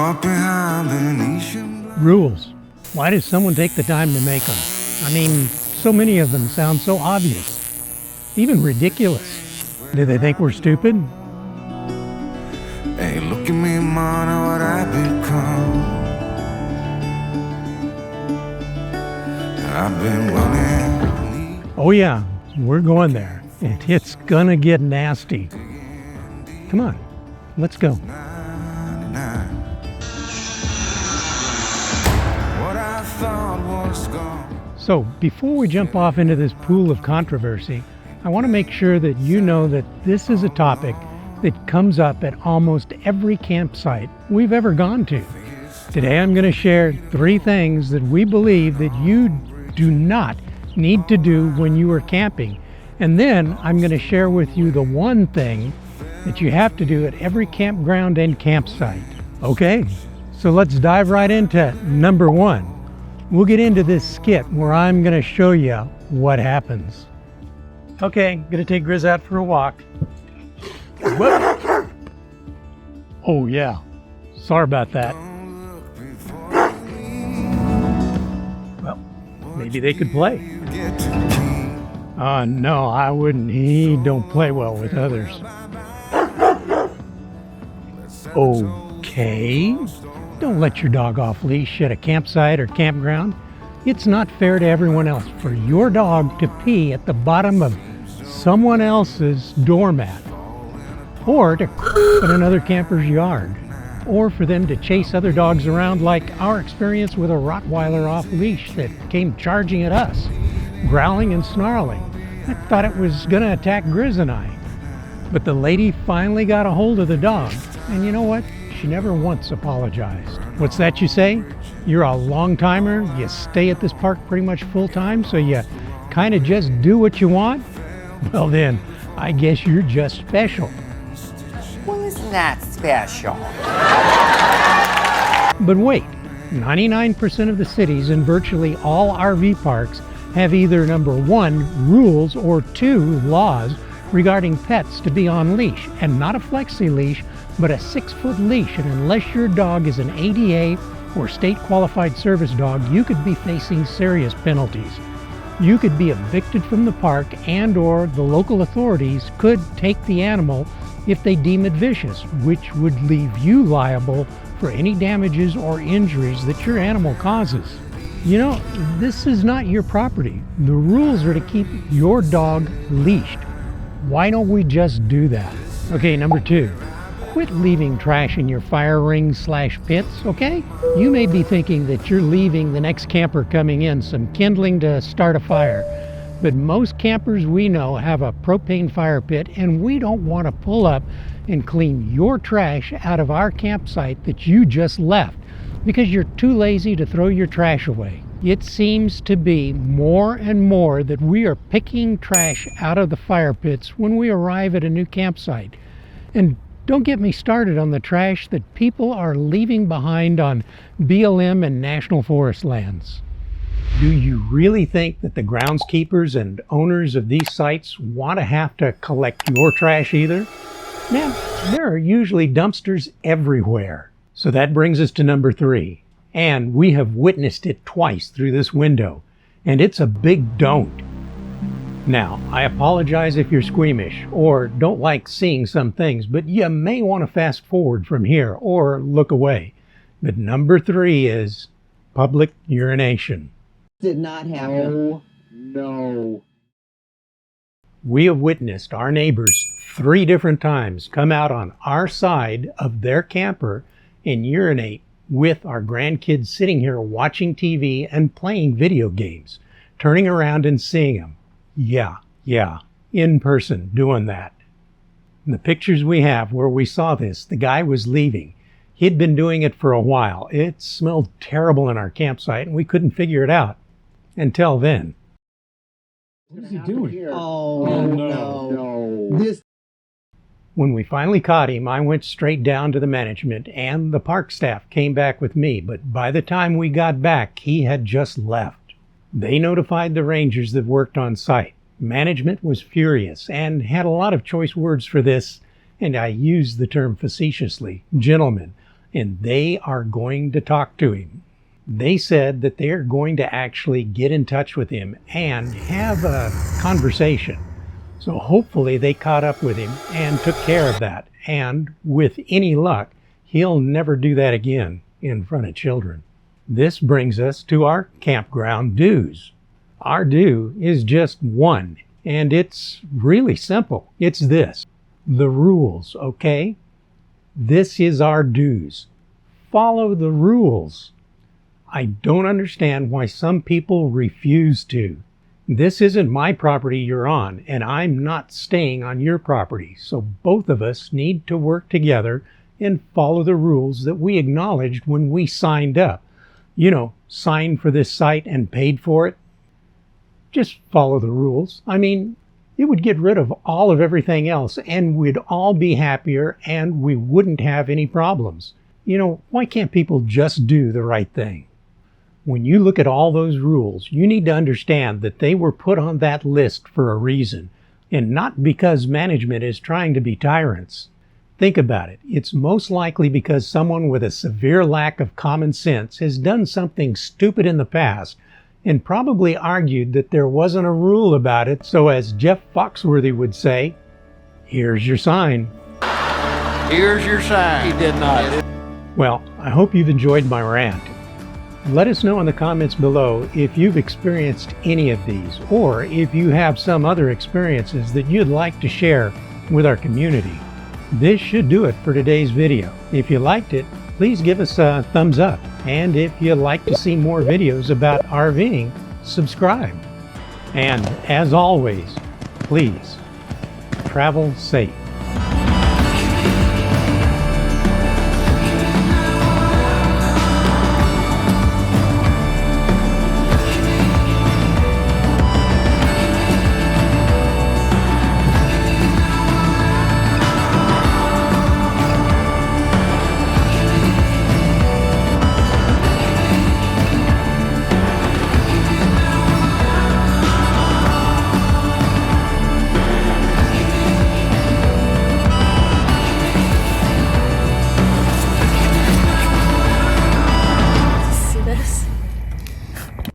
up behind Venetian. Rules. Why does someone take the time to make them? I mean, so many of them sound so obvious, even ridiculous. Do they think we're stupid? Hey, look at me, man, what I've become. I've been running. Oh yeah, we're going there, and it's gonna get nasty. Come on, let's go. What I thought was gone. So, before we jump off into this pool of controversy, I want to make sure that you know that this is a topic that comes up at almost every campsite we've ever gone to. Today I'm going to share 3 things that we believe that you do not need to do when you are camping. And then I'm going to share with you the one thing that you have to do at every campground and campsite. Okay, so let's dive right into number 1. We'll get into this skit where I'm going to show you what happens. Okay, going to take Grizz out for a walk. Whoa. Oh yeah, sorry about that. Well, maybe they could play. No, I wouldn't. He don't play well with others. Okay, don't let your dog off leash at a campsite or campground. It's not fair to everyone else for your dog to pee at the bottom of someone else's doormat, or to in another camper's yard, or for them to chase other dogs around like our experience with a Rottweiler off leash that came charging at us, growling and snarling. I thought it was gonna attack Grizz and I. But the lady finally got a hold of the dog, and you know what? She never once apologized. What's that you say? You're a long-timer, you stay at this park pretty much full-time, so you kind of just do what you want? Well then, I guess you're just special. Well, isn't that special? But wait, 99% of the cities and virtually all RV parks have either number 1, rules, or 2, laws regarding pets to be on leash, and not a flexi leash, but a 6-foot leash. And unless your dog is an ADA or state qualified service dog, you could be facing serious penalties. You could be evicted from the park, and or the local authorities could take the animal if they deem it vicious, which would leave you liable for any damages or injuries that your animal causes. You know, this is not your property. The rules are to keep your dog leashed. Why don't we just do that? Okay, number 2. Quit leaving trash in your fire rings/pits, okay? You may be thinking that you're leaving the next camper coming in some kindling to start a fire, but most campers we know have a propane fire pit, and we don't want to pull up and clean your trash out of our campsite that you just left because you're too lazy to throw your trash away. It seems to be more and more that we are picking trash out of the fire pits when we arrive at a new campsite. And don't get me started on the trash that people are leaving behind on BLM and national forest lands. Do you really think that the groundskeepers and owners of these sites want to have to collect your trash either? Man, there are usually dumpsters everywhere. So that brings us to number 3. And we have witnessed it twice through this window. And it's a big don't. Now, I apologize if you're squeamish or don't like seeing some things, but you may want to fast forward from here or look away. But number 3 is public urination. Did not happen. No. We have witnessed our neighbors 3 different times come out on our side of their camper and urinate with our grandkids sitting here watching TV and playing video games, turning around and seeing them. Yeah, in person doing that. In the pictures we have where we saw this, the guy was leaving. He'd been doing it for a while. It smelled terrible in our campsite and we couldn't figure it out until then. What is he doing here? Oh, no. This. When we finally caught him, I went straight down to the management, and the park staff came back with me, but by the time we got back, he had just left. They notified the rangers that worked on site. Management was furious and had a lot of choice words for this, and I use the term facetiously, gentlemen. and they are going to talk to him. They said that they are going to actually get in touch with him and have a conversation. So hopefully they caught up with him and took care of that. And with any luck, he'll never do that again in front of children. This brings us to our campground do's. Our do is just one, and it's really simple. It's this: the rules, okay? This is our do's. Follow the rules. I don't understand why some people refuse to. This isn't my property you're on, and I'm not staying on your property, so both of us need to work together and follow the rules that we acknowledged when we signed up. You know, signed for this site and paid for it. Just follow the rules. I mean, it would get rid of all of everything else, and we'd all be happier, and we wouldn't have any problems. You know, why can't people just do the right thing? When you look at all those rules, you need to understand that they were put on that list for a reason, and not because management is trying to be tyrants. Think about it. It's most likely because someone with a severe lack of common sense has done something stupid in the past and probably argued that there wasn't a rule about it, so as Jeff Foxworthy would say, here's your sign. Here's your sign. He did not. Well, I hope you've enjoyed my rant. Let us know in the comments below if you've experienced any of these, or if you have some other experiences that you'd like to share with our community. This should do it for today's video. If you liked it, please give us a thumbs up. And if you'd like to see more videos about RVing, subscribe. And as always, please travel safe.